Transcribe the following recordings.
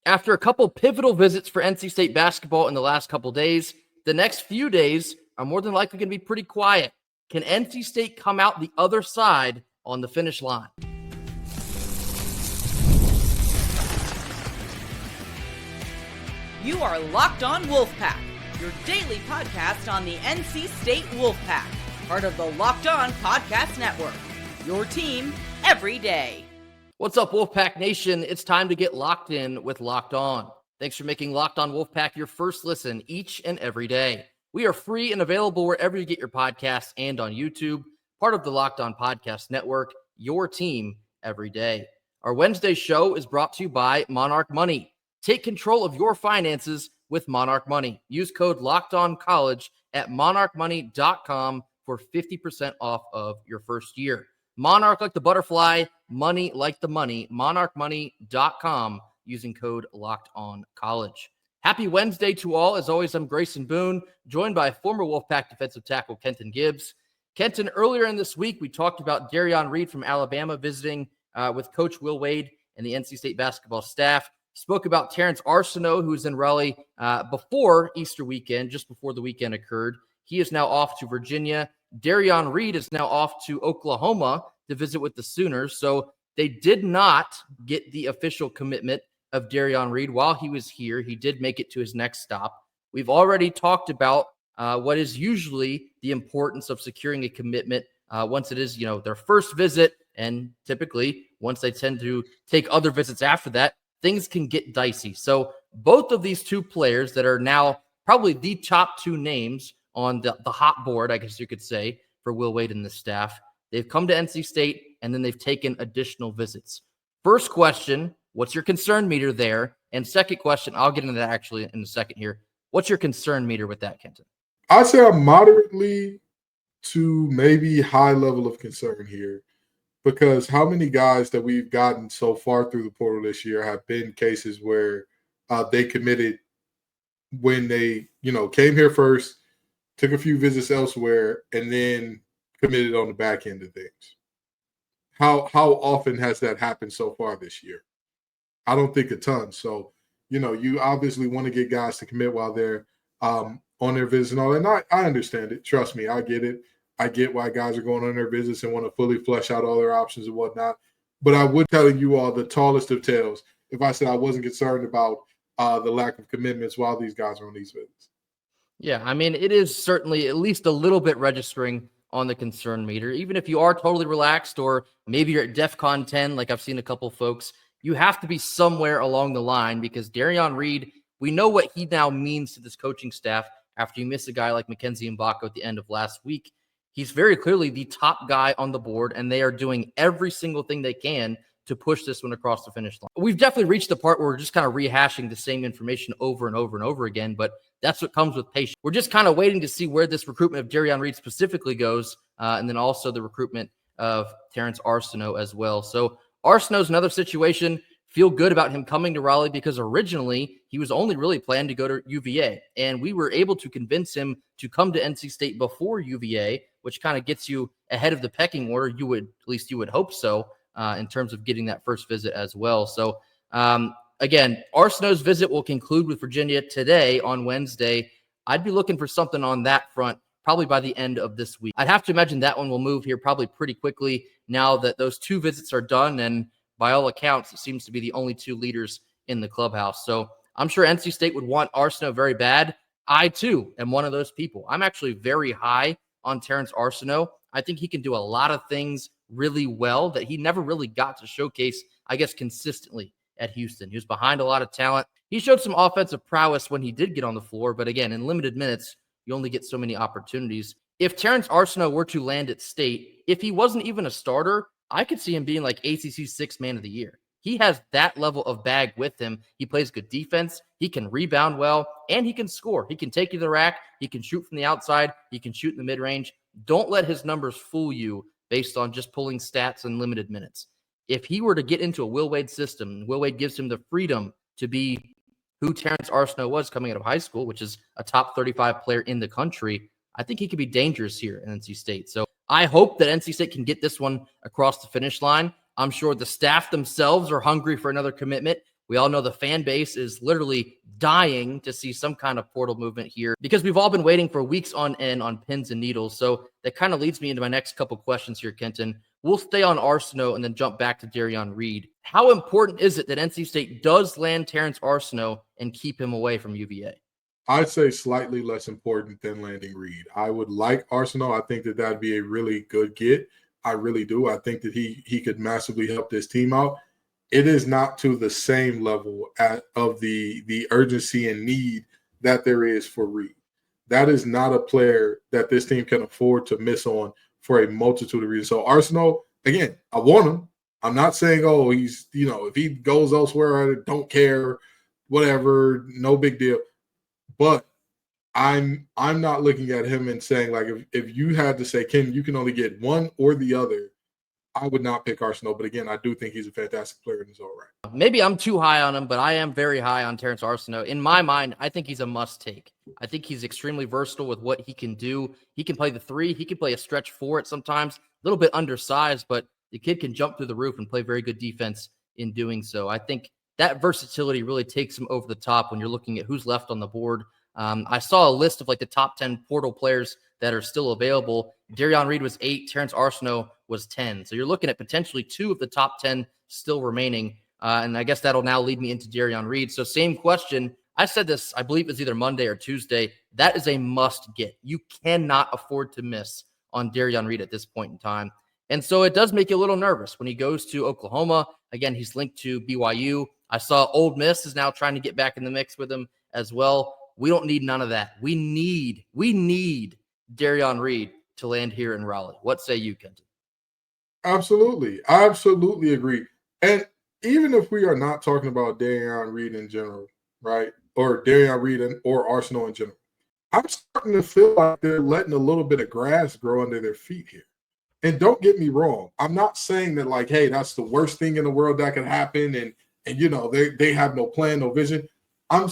After a couple pivotal visits for NC State basketball in the last couple days, the next few days are more than likely going to be pretty quiet. Can NC State come out the other side on the finish line? You are Locked On Wolfpack, your daily podcast on the NC State Wolfpack, part of the Locked On Podcast Network, your team every day. What's up, Wolfpack Nation? It's time to get locked in with Locked On. Thanks for making Locked On Wolfpack your first listen each and every day. We are free and available wherever you get your podcasts and on YouTube, part of the Locked On Podcast Network, your team every day. Our Wednesday show is brought to you by Monarch Money. Take control of your finances with Monarch Money. Use code LOCKEDONCollege at monarchmoney.com for 50% off of your first year. Monarch like the butterfly, money like the money. monarchmoney.com using code LOCKEDONCollege. Happy Wednesday to all. As always, I'm Grayson Boone, joined by former Wolfpack defensive tackle Kenton Gibbs. Kenton, earlier in this week, we talked about Derrion Reid from Alabama visiting with Coach Will Wade and the NC State basketball staff. Spoke about Terrance Arceneaux, who was in Raleigh before Easter weekend, just before the weekend occurred. He is now off to Virginia. Derrion Reid is now off to Oklahoma to visit with the Sooners. So they did not get the official commitment of Derrion Reid while he was here. He did make it to his next stop. We've already talked about what is usually the importance of securing a commitment once it is, their first visit. And typically, once they tend to take other visits after that, things can get dicey. So both of these two players that are now probably the top two names on the hot board, I guess you could say, for Will Wade and the staff, they've come to NC State and then they've taken additional visits. First question, what's your concern meter there? And second question, I'll get into that actually in a second here. What's your concern meter with that, Kenton? I'd say I'm moderately to maybe high level of concern here. Because how many guys that we've gotten so far through the portal this year have been cases where they committed when they, came here first, took a few visits elsewhere, and then committed on the back end of things. How often has that happened so far this year? I don't think a ton. So, you obviously want to get guys to commit while they're on their visits and all that. And I understand it. Trust me, I get it. I get why guys are going on their visits and want to fully flesh out all their options and whatnot. But I would tell you all the tallest of tales if I said I wasn't concerned about the lack of commitments while these guys are on these visits. Yeah, I mean, it is certainly at least a little bit registering on the concern meter. Even if you are totally relaxed or maybe you're at DEFCON 10, like I've seen a couple folks, you have to be somewhere along the line because Derrion Reid, we know what he now means to this coaching staff after you miss a guy like Mackenzie Mbako at the end of last week. He's very clearly the top guy on the board, and they are doing every single thing they can to push this one across the finish line. We've definitely reached the part where we're just kind of rehashing the same information over and over and over again, but that's what comes with patience. We're just kind of waiting to see where this recruitment of Derrion Reid specifically goes, and then also the recruitment of Terrance Arceneaux as well. So Arceneaux's another situation. Feel good about him coming to Raleigh because originally he was only really planning to go to UVA, and we were able to convince him to come to NC State before UVA, which kind of gets you ahead of the pecking order. You would hope so in terms of getting that first visit as well. So again, Arceneaux's visit will conclude with Virginia today on Wednesday. I'd be looking for something on that front probably by the end of this week. I'd have to imagine that one will move here probably pretty quickly now that those two visits are done, and by all accounts, it seems to be the only two leaders in the clubhouse. So I'm sure NC State would want Arceneaux very bad. I, too, am one of those people. I'm actually very high on Terrance Arceneaux. I think he can do a lot of things really well that he never really got to showcase, I guess, consistently at Houston. He was behind a lot of talent. He showed some offensive prowess when he did get on the floor, but again, in limited minutes, you only get so many opportunities. If Terrance Arceneaux were to land at State, if he wasn't even a starter, I could see him being like ACC Sixth Man of the Year. He has that level of bag with him. He plays good defense. He can rebound well, and he can score. He can take you to the rack. He can shoot from the outside. He can shoot in the mid-range. Don't let his numbers fool you based on just pulling stats in limited minutes. If he were to get into a Will Wade system, Will Wade gives him the freedom to be who Terrance Arceneaux was coming out of high school, which is a top 35 player in the country, I think he could be dangerous here in NC State. So I hope that NC State can get this one across the finish line. I'm sure the staff themselves are hungry for another commitment. We all know the fan base is literally dying to see some kind of portal movement here because we've all been waiting for weeks on end on pins and needles. So that kind of leads me into my next couple questions here, Kenton. We'll stay on Arceneaux and then jump back to Derrion Reid. How important is it that NC State does land Terrance Arceneaux and keep him away from UVA? I'd say slightly less important than landing Reid. I would like Arceneaux. I think that that'd be a really good get. I really do. I think that he could massively help this team out. It is not to the same level of the urgency and need that there is for Reid. That is not a player that this team can afford to miss on for a multitude of reasons. So Arceneaux, again, I want him. I'm not saying, oh, he's, if he goes elsewhere, I don't care, whatever, no big deal. But I'm not looking at him and saying, like, if you had to say, Ken, you can only get one or the other, I would not pick Arceneaux. But again, I do think he's a fantastic player and he's all right. Maybe I'm too high on him, but I am very high on Terrance Arceneaux. In my mind, I think he's a must-take. I think he's extremely versatile with what he can do. He can play the 3. He can play a stretch 4 at sometimes, a little bit undersized, but the kid can jump through the roof and play very good defense in doing so. I think that versatility really takes him over the top when you're looking at who's left on the board. I saw a list of like the top 10 portal players that are still available. Derrion Reid was 8, Terrance Arceneaux was 10. So you're looking at potentially 2 of the top 10 still remaining. And I guess that'll now lead me into Derrion Reid. So same question. I said this, I believe it was either Monday or Tuesday. That is a must get. You cannot afford to miss on Derrion Reid at this point in time. And so it does make you a little nervous when he goes to Oklahoma. Again, he's linked to BYU. I saw Ole Miss is now trying to get back in the mix with him as well. We don't need none of that. We need Derrion Reid to land here in Raleigh. What say you, Kenton? Absolutely. I absolutely agree. And even if we are not talking about Derrion Reid in general, right, or Derrion Reid or Arceneaux in general, I'm starting to feel like they're letting a little bit of grass grow under their feet here. And don't get me wrong. I'm not saying that, like, hey, that's the worst thing in the world that could happen and they have no plan, no vision. I'm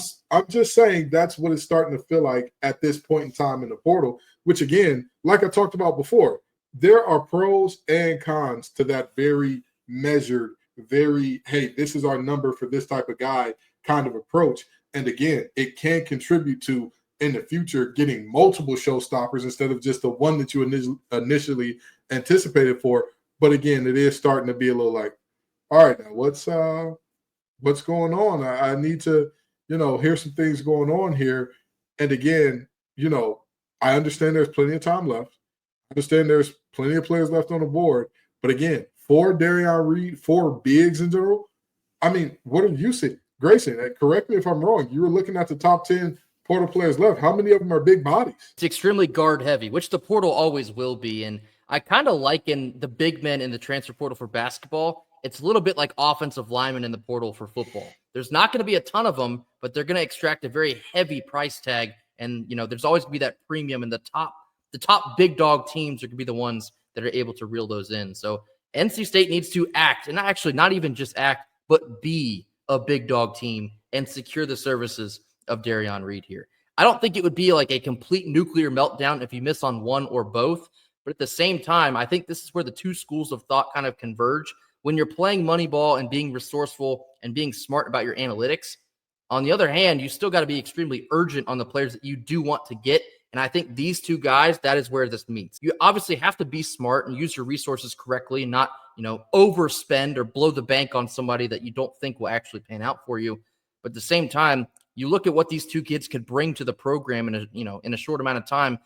just saying that's what it's starting to feel like at this point in time in the portal, which, again, like I talked about before, there are pros and cons to that very measured, very, hey, this is our number for this type of guy kind of approach. And again, it can contribute to, in the future, getting multiple showstoppers instead of just the one that you initially anticipated for. But again, it is starting to be a little like, all right, now what's going on? I need to, here's some things going on here. And again, I understand there's plenty of time left. I understand there's plenty of players left on the board. But again, for Derrion Reid, for bigs in general, I mean, what are you seeing? Grayson, correct me if I'm wrong. You were looking at the top 10 portal players left. How many of them are big bodies? It's extremely guard heavy, which the portal always will be. And I kind of liken the big men in the transfer portal for basketball. It's a little bit like offensive linemen in the portal for football. There's not going to be a ton of them, but they're going to extract a very heavy price tag. And, there's always going to be that premium, and the top big dog teams are going to be the ones that are able to reel those in. So NC State needs to act, and actually not even just act, but be a big dog team and secure the services of Derrion Reid here. I don't think it would be like a complete nuclear meltdown if you miss on one or both. But at the same time, I think this is where the two schools of thought kind of converge. When you're playing Moneyball and being resourceful and being smart about your analytics, on the other hand, you still got to be extremely urgent on the players that you do want to get. And I think these two guys, that is where this meets. You obviously have to be smart and use your resources correctly, not, overspend or blow the bank on somebody that you don't think will actually pan out for you. But at the same time, you look at what these two kids could bring to the program in a short amount of time,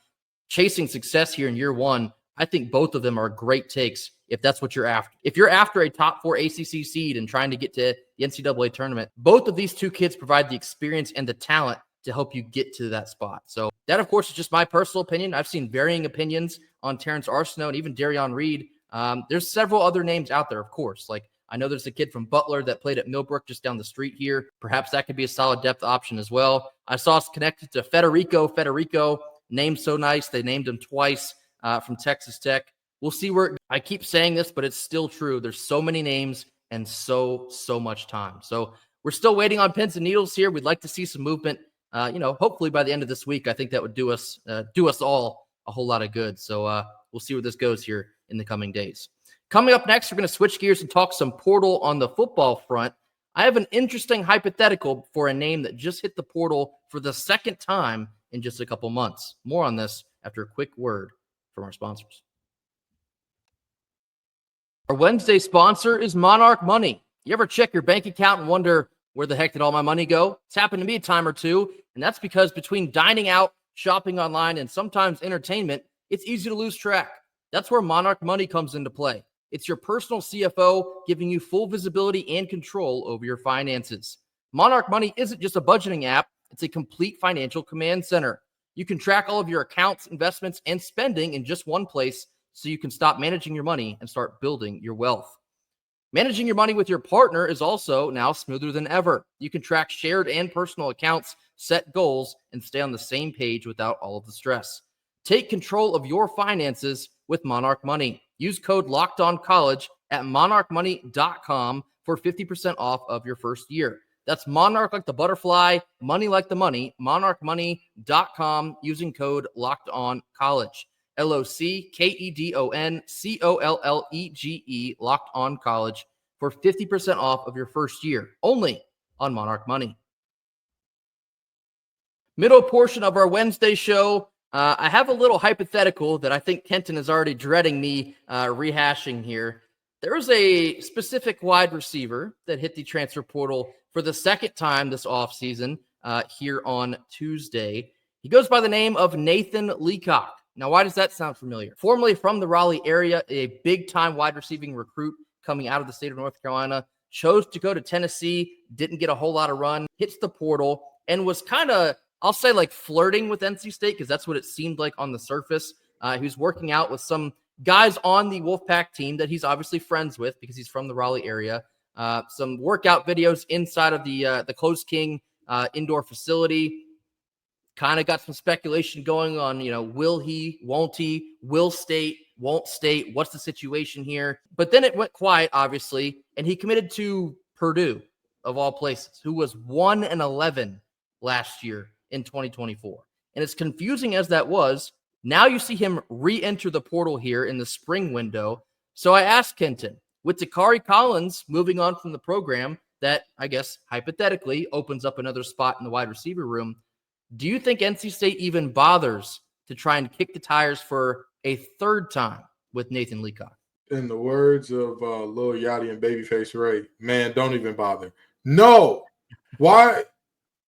chasing success here in year one. I think both of them are great takes if that's what you're after. If you're after a top 4 ACC seed and trying to get to the NCAA tournament, both of these two kids provide the experience and the talent to help you get to that spot. So that, of course, is just my personal opinion. I've seen varying opinions on Terrance Arceneaux and even Derrion Reid. There's several other names out there, of course. Like, I know there's a kid from Butler that played at Millbrook just down the street here. Perhaps that could be a solid depth option as well. I saw us connected to Federico, named so nice. They named him twice from Texas Tech. We'll see where I keep saying this, but it's still true. There's so many names and so much time. So we're still waiting on pins and needles here. We'd like to see some movement. Hopefully by the end of this week, I think that would do us all a whole lot of good. So we'll see where this goes here in the coming days. Coming up next, we're going to switch gears and talk some portal on the football front. I have an interesting hypothetical for a name that just hit the portal for the second time in just a couple months. More on this after a quick word from our sponsors. Our Wednesday sponsor is Monarch Money. You ever check your bank account and wonder, where the heck did all my money go? It's happened to me a time or two, and that's because between dining out, shopping online, and sometimes entertainment, it's easy to lose track. That's where Monarch Money comes into play. It's your personal CFO giving you full visibility and control over your finances. Monarch Money isn't just a budgeting app, it's a complete financial command center. You can track all of your accounts, investments, and spending in just one place so you can stop managing your money and start building your wealth. Managing your money with your partner is also now smoother than ever. You can track shared and personal accounts, set goals, and stay on the same page without all of the stress. Take control of your finances with Monarch Money. Use code LOCKEDONCollege at monarchmoney.com for 50% off of your first year. That's Monarch like the butterfly, money like the money, monarchmoney.com using code LOCKEDONCollege. LOCKEDONCOLLEGE, Locked On College, for 50% off of your first year, only on Monarch Money. Middle portion of our Wednesday show, I have a little hypothetical that I think Kenton is already dreading me rehashing here. There is a specific wide receiver that hit the transfer portal for the second time this offseason here on Tuesday. He goes by the name of Nathan Leacock. Now, why does that sound familiar? Formerly from the Raleigh area, a big-time wide receiving recruit coming out of the state of North Carolina, chose to go to Tennessee, didn't get a whole lot of run, hits the portal, and was kind of, I'll say, like flirting with NC State because that's what it seemed like on the surface. He was working out with some guys on the Wolfpack team that he's obviously friends with because he's from the Raleigh area. Some workout videos inside of the Close King indoor facility. Kind of got some speculation going on, will he, won't he, will state, won't state, what's the situation here? But then it went quiet, obviously, and he committed to Purdue, of all places, who was 1-11 last year in 2024. And as confusing as that was, now you see him re-enter the portal here in the spring window. So I asked Kenton, with Takari Collins moving on from the program, that I guess hypothetically opens up another spot in the wide receiver room. Do you think NC State even bothers to try and kick the tires for a third time with Nathan Leacock? In the words of Lil Yachty and Babyface Ray, man, don't even bother. No. Why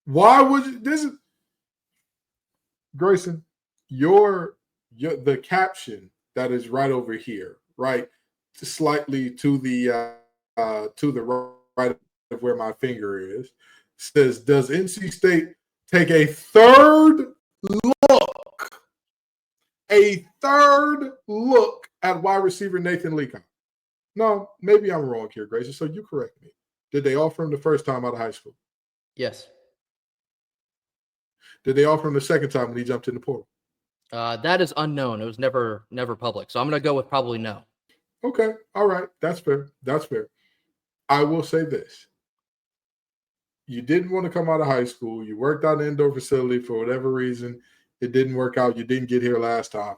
would you? This is Grayson, your the caption that is right over here, right, slightly to the right of where my finger is, says, does NC State take a third look at wide receiver Nathan Leacock? No, maybe I'm wrong here, Grayson. So you correct me. Did they offer him the first time out of high school? Yes. Did they offer him the second time when he jumped in the portal? That is unknown. It was never public. So I'm going to go with probably no. Okay. All right. That's fair. I will say this. You didn't want to come out of high school. You worked out in an indoor facility for whatever reason. It didn't work out. You didn't get here last time.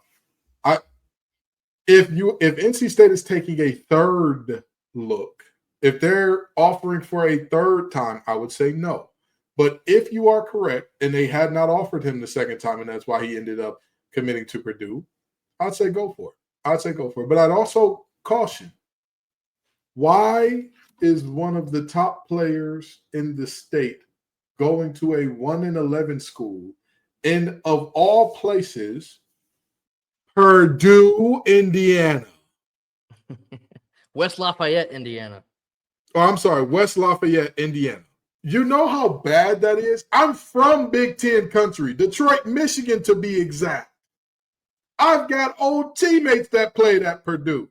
If NC State is taking a third look, if they're offering for a third time, I would say no. But if you are correct and they had not offered him the second time and that's why he ended up committing to Purdue, I'd say go for it. But I'd also caution, why is one of the top players in the state going to a 1-11 school in, of all places, Purdue, Indiana? West Lafayette, Indiana. Oh, I'm sorry, West Lafayette, Indiana. You know how bad that is? I'm from Big Ten country, Detroit, Michigan, to be exact. I've got old teammates that played at Purdue.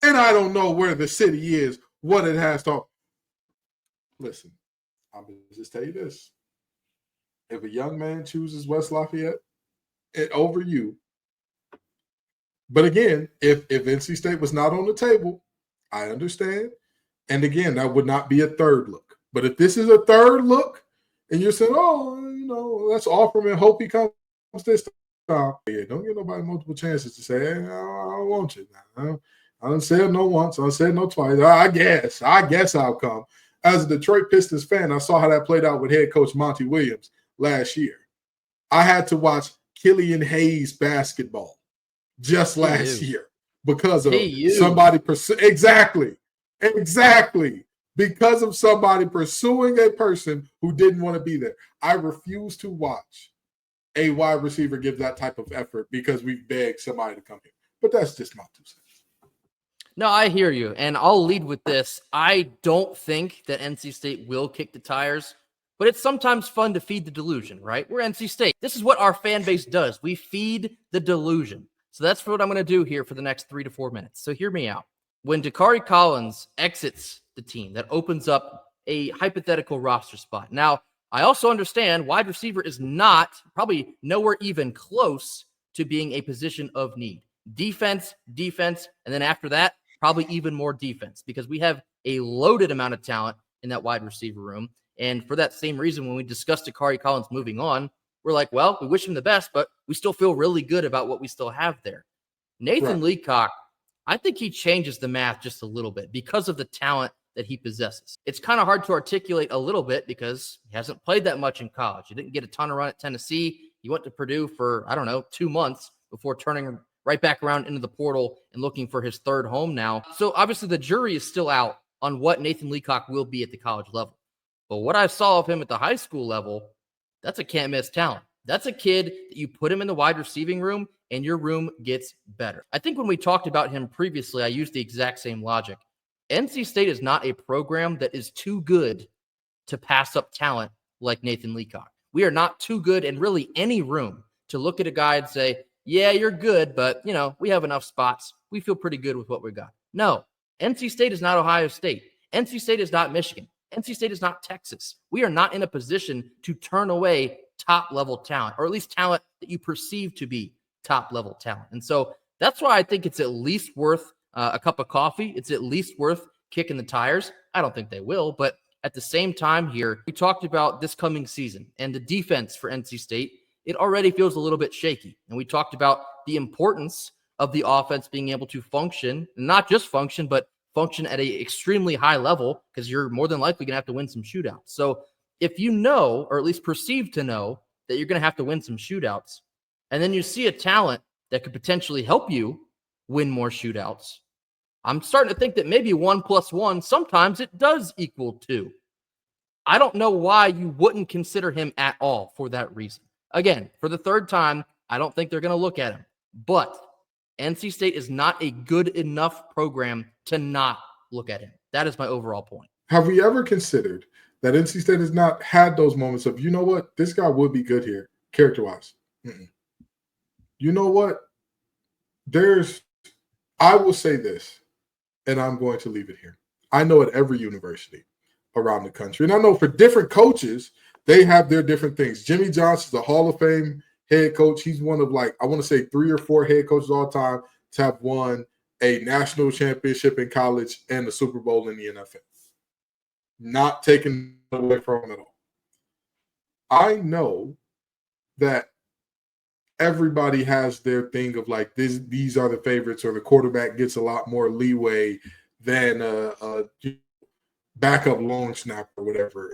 And I don't know where the city is, what it has to. Listen, I'm going to just tell you this. If a young man chooses West Lafayette over you, but again, if NC State was not on the table, I understand. And again, that would not be a third look. But if this is a third look, and you're saying, let's offer him and hope he comes this time. Yeah, don't give nobody multiple chances to say, hey, I don't want you now. I done said no once. I said no twice. I guess I'll come. as a Detroit Pistons fan, I saw how that played out with head coach Monty Williams last year. I had to watch Killian Hayes basketball just last year because of somebody exactly because of somebody pursuing a person who didn't want to be there. I refuse to watch a wide receiver give that type of effort because we begged somebody to come here. But that's just my 2 cents. No, I hear you, and I'll lead with this. I don't think that NC State will kick the tires, but it's sometimes fun to feed the delusion, right? We're NC State. This is what our fan base does. We feed the delusion. So that's what I'm going to do here for the next 3 to 4 minutes. So hear me out. When Dakari Collins exits the team, that opens up a hypothetical roster spot. Now, I also understand wide receiver is not, probably nowhere even close to being a position of need. Defense, and then after that, probably even more defense because we have a loaded amount of talent in that wide receiver room. And for that same reason, when we discussed Dakari Collins moving on, we're like, well, we wish him the best, but we still feel really good about what we still have there. Nathan Leacock, I think he changes the math just a little bit because of the talent that he possesses. It's kind of hard to articulate a little bit because he hasn't played that much in college. He didn't get a ton of run at Tennessee. He went to Purdue for, 2 months before turning right back around into the portal and looking for his third home now. So obviously the jury is still out on what Nathan Leacock will be at the college level. But what I saw of him at the high school level, that's a can't miss talent. That's a kid that you put him in the wide receiving room and your room gets better. I think when we talked about him previously, I used the exact same logic. NC State is not a program that is too good to pass up talent like Nathan Leacock. We are not too good in really any room to look at a guy and say, yeah, you're good, but, we have enough spots. We feel pretty good with what we got. No, NC State is not Ohio State. NC State is not Michigan. NC State is not Texas. We are not in a position to turn away top-level talent, or at least talent that you perceive to be top-level talent. And so that's why I think it's at least worth a cup of coffee. It's at least worth kicking the tires. I don't think they will, but at the same time here, we talked about this coming season and the defense for NC State. It already feels a little bit shaky. And we talked about the importance of the offense being able to function, not just function, but function at an extremely high level because you're more than likely going to have to win some shootouts. So if you know, or at least perceive to know, that you're going to have to win some shootouts, and then you see a talent that could potentially help you win more shootouts, I'm starting to think that maybe 1 + 1, sometimes it does equal 2. I don't know why you wouldn't consider him at all for that reason. Again, for the third time, I don't think they're going to look at him. But NC State is not a good enough program to not look at him. That is my overall point. Have we ever considered that NC State has not had those moments of, you know what, this guy would be good here, character-wise? You know what? I will say this, and I'm going to leave it here. I know at every university around the country, and I know for different coaches, they have their different things. Jimmy Johnson's a Hall of Fame head coach. He's one of, I want to say 3 or 4 head coaches all time to have won a national championship in college and the Super Bowl in the NFL. Not taken away from him at all. I know that everybody has their thing of these are the favorites, or the quarterback gets a lot more leeway than a backup long snapper or whatever,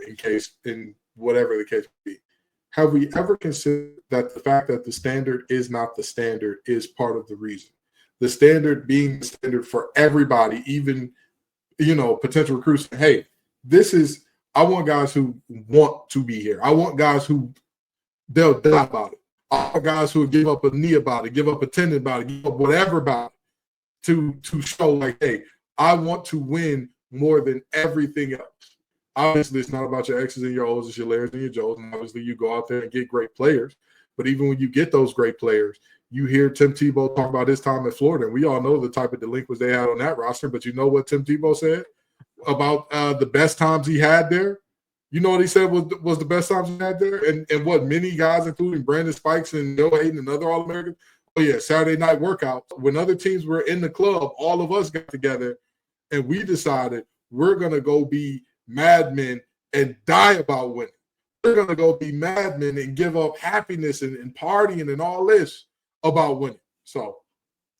in whatever the case may be. Have we ever considered that the fact that the standard is not the standard is part of the reason? The standard being the standard for everybody, even, potential recruits. Hey, I want guys who want to be here. I want guys who they'll die about it. I want guys who will give up a knee about it, give up a tendon about it, give up whatever about it to show hey, I want to win more than everything else. Obviously, it's not about your X's and your O's, it's your Larrys and your Joes. And obviously, you go out there and get great players. But even when you get those great players, you hear Tim Tebow talk about his time at Florida. And we all know the type of delinquents they had on that roster. But you know what Tim Tebow said about the best times he had there? You know what he said was the best times he had there? And what many guys, including Brandon Spikes and Joe Hayden and other All-Americans, Saturday night workouts. When other teams were in the club, all of us got together and we decided we're going to go be madmen and die about winning. We're going to go be madmen and give up happiness and partying and all this about winning. So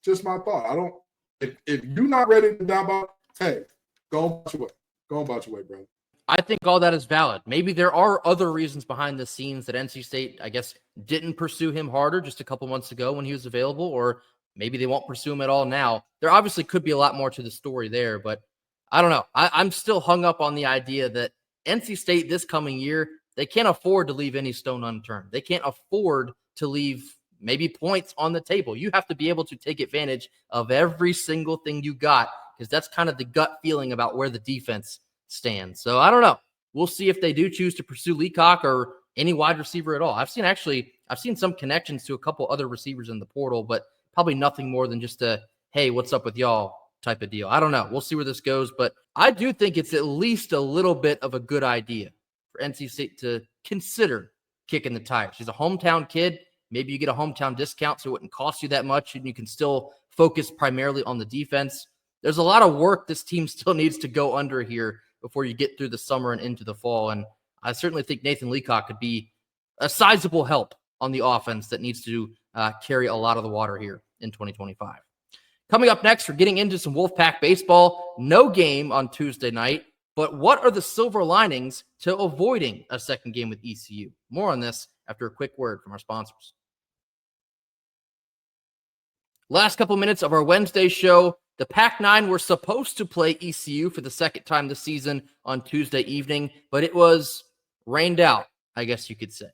just my thought. If you're not ready to die about, hey, go about your way. Go about your way, brother. I think all that is valid. Maybe there are other reasons behind the scenes that NC State, I guess, didn't pursue him harder just a couple months ago when he was available, or maybe they won't pursue him at all now. There obviously could be a lot more to the story there, but I don't know. I'm still hung up on the idea that NC State this coming year, they can't afford to leave any stone unturned. They can't afford to leave maybe points on the table. You have to be able to take advantage of every single thing you got, because that's kind of the gut feeling about where the defense stands. So I don't know. We'll see if they do choose to pursue Leacock or any wide receiver at all. I've seen some connections to a couple other receivers in the portal, but probably nothing more than just a, hey, what's up with y'all type of deal. I don't know. We'll see where this goes, but I do think it's at least a little bit of a good idea for NC State to consider kicking the tires. He's a hometown kid. Maybe you get a hometown discount so it wouldn't cost you that much, and you can still focus primarily on the defense. There's a lot of work this team still needs to go under here before you get through the summer and into the fall. And I certainly think Nathan Leacock could be a sizable help on the offense that needs to carry a lot of the water here in 2025. Coming up next, we're getting into some Wolfpack baseball. No game on Tuesday night, but what are the silver linings to avoiding a second game with ECU? More on this after a quick word from our sponsors. Last couple minutes of our Wednesday show. The Pac-9 were supposed to play ECU for the second time this season on Tuesday evening, but it was rained out, I guess you could say.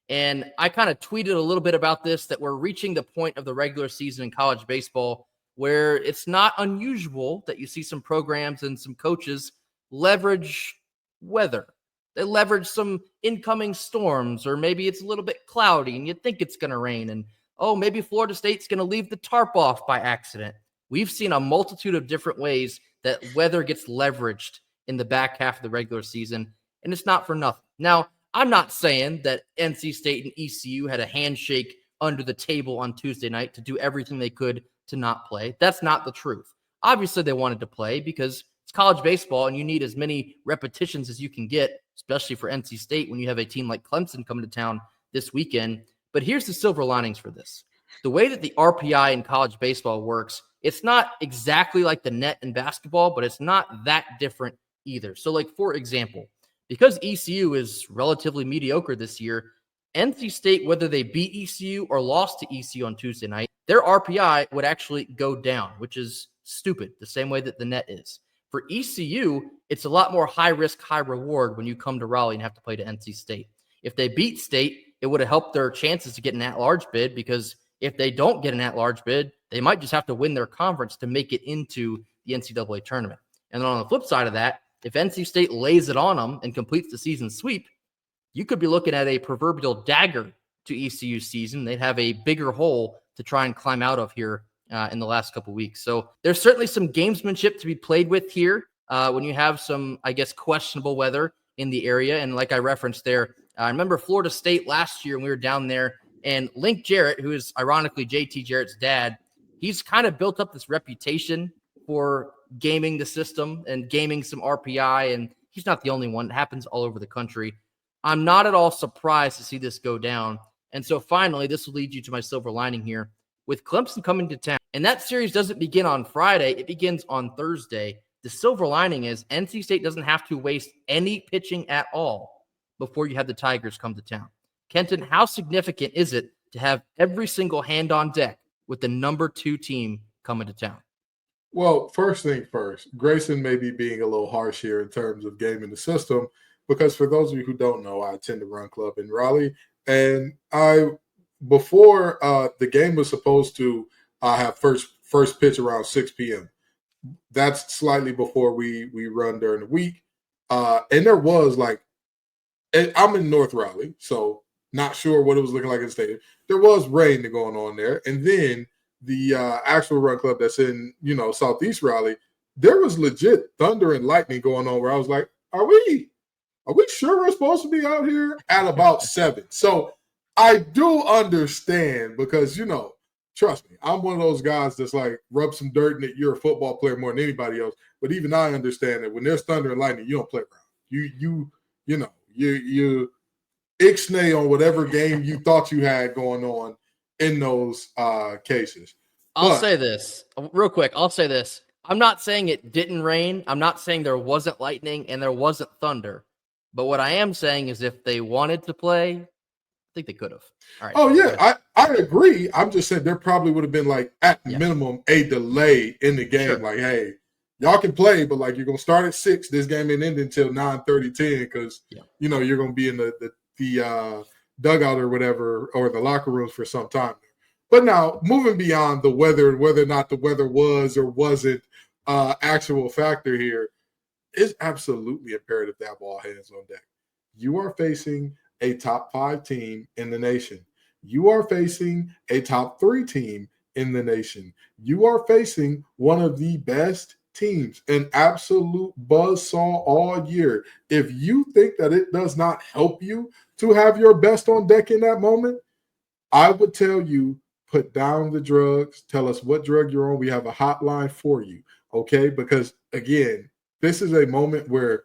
And I kind of tweeted a little bit about this, that we're reaching the point of the regular season in college baseball where it's not unusual that you see some programs and some coaches leverage weather. They leverage some incoming storms, or maybe it's a little bit cloudy and you think it's going to rain. And, oh, maybe Florida State's going to leave the tarp off by accident. We've seen a multitude of different ways that weather gets leveraged in the back half of the regular season, and it's not for nothing. Now, I'm not saying that NC State and ECU had a handshake under the table on Tuesday night to do everything they could to not play. That's not the truth. Obviously, they wanted to play because it's college baseball, and you need as many repetitions as you can get, especially for NC State when you have a team like Clemson coming to town this weekend. But here's the silver linings for this. The way that the RPI in college baseball works, it's not exactly like the net in basketball, but it's not that different either. So, like, for example, because ECU is relatively mediocre this year, NC State, whether they beat ECU or lost to ECU on Tuesday night, their RPI would actually go down, which is stupid, the same way that the net is. For ECU, it's a lot more high risk, high reward when you come to Raleigh and have to play to NC State. If they beat State, it would have helped their chances to get an at-large bid, because if they don't get an at-large bid, they might just have to win their conference to make it into the NCAA tournament. And then on the flip side of that, if NC State lays it on them and completes the season sweep, you could be looking at a proverbial dagger to ECU's season. They'd have a bigger hole to try and climb out of here in the last couple weeks. So there's certainly some gamesmanship to be played with here when you have some, I guess, questionable weather in the area. And like I referenced there, I remember Florida State last year when we were down there, and Link Jarrett, who is ironically JT Jarrett's dad, he's kind of built up this reputation for gaming the system and gaming some RPI, and he's not the only one. It happens all over the country. I'm not at all surprised to see this go down. And so finally, this will lead you to my silver lining here. With Clemson coming to town, and that series doesn't begin on Friday, it begins on Thursday. The silver lining is NC State doesn't have to waste any pitching at all before you have the Tigers come to town. Kenton, how significant is it to have every single hand on deck with the number 2 team coming to town? Well, first thing first, Grayson may be being a little harsh here in terms of gaming the system, because for those of you who don't know, I attend a run club in Raleigh, and before the game was supposed to have first pitch around 6 p.m. That's slightly before we run during the week. And there was I'm in North Raleigh, so not sure what it was looking like in the stadium. There was rain going on there. And then the actual run club that's in, Southeast Raleigh, there was legit thunder and lightning going on where I was like, are we sure we're supposed to be out here at about 7? So I do understand, because, trust me, I'm one of those guys that's like, rub some dirt in it. You're a football player more than anybody else. But even I understand that when there's thunder and lightning, you don't play around. You ixnay on whatever game you thought you had going on in those cases. I'll say this real quick. I'm not saying it didn't rain. I'm not saying there wasn't lightning and there wasn't thunder. But what I am saying is if they wanted to play, I think they could have. All right. Oh, yeah, I agree. I'm just saying there probably would have been, like, at minimum, a delay in the game. Sure. Like, hey, y'all can play, but, like, you're going to start at 6. This game ain't ending until 9:30, 10 because, you know, you're going to be in the dugout or whatever or the locker rooms for some time. But now, moving beyond the weather and whether or not the weather was or wasn't actual factor here, it's absolutely imperative to have all hands on deck. You are facing a top 5 team in the nation. You are facing a top 3 team in the nation. You are facing one of the best teams, an absolute buzzsaw all year. If you think that it does not help you to have your best on deck in that moment, I would tell you, put down the drugs. Tell us what drug you're on. We have a hotline for you, okay? Because, again, this is a moment where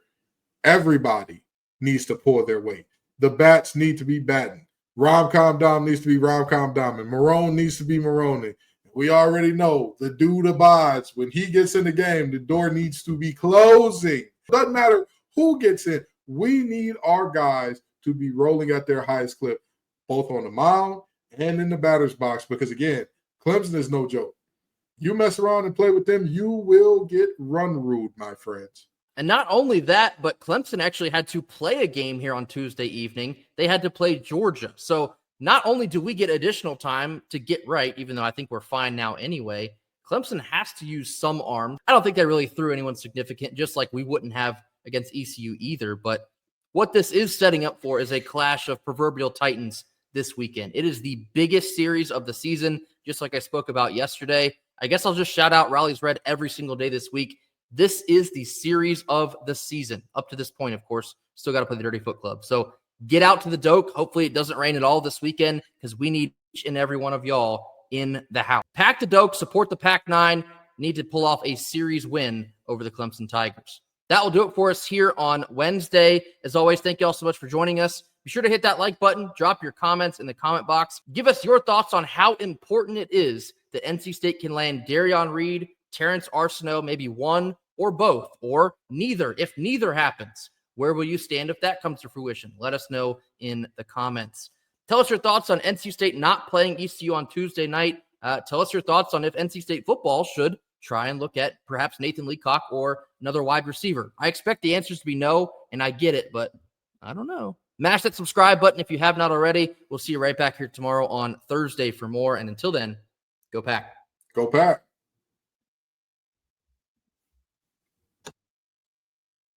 everybody needs to pull their weight. The bats need to be batting. Rom-com Dom needs to be Rom-com Dom. And Marone needs to be Marone. We already know the dude abides. When he gets in the game, the door needs to be closing. Doesn't matter who gets in. We need our guys to be rolling at their highest clip, both on the mound and in the batter's box. Because, again, Clemson is no joke. You mess around and play with them, you will get run-ruled, my friends. And not only that, but Clemson actually had to play a game here on Tuesday evening. They had to play Georgia. So not only do we get additional time to get right, even though I think we're fine now anyway, Clemson has to use some arms. I don't think they really threw anyone significant, just like we wouldn't have against ECU either. But what this is setting up for is a clash of proverbial titans this weekend. It is the biggest series of the season, just like I spoke about yesterday. I guess I'll just shout out Raleigh's Red every single day this week. This is the series of the season. Up to this point, of course, still got to play the Dirty Foot Club. So get out to the Doak. Hopefully it doesn't rain at all this weekend because we need each and every one of y'all in the house. Pack the Doak, support the Pac-9. Need to pull off a series win over the Clemson Tigers. That will do it for us here on Wednesday. As always, thank you all so much for joining us. Be sure to hit that like button. Drop your comments in the comment box. Give us your thoughts on how important it is that NC State can land Derrion Reid, Terrance Arceneaux, maybe one or both, or neither. If neither happens, where will you stand if that comes to fruition? Let us know in the comments. Tell us your thoughts on NC State not playing ECU on Tuesday night. Tell us your thoughts on if NC State football should try and look at perhaps Nathan Leacock or another wide receiver. I expect the answers to be no, and I get it, but I don't know. Mash that subscribe button if you have not already. We'll see you right back here tomorrow on Thursday for more. And until then, go Pack. Go Pack.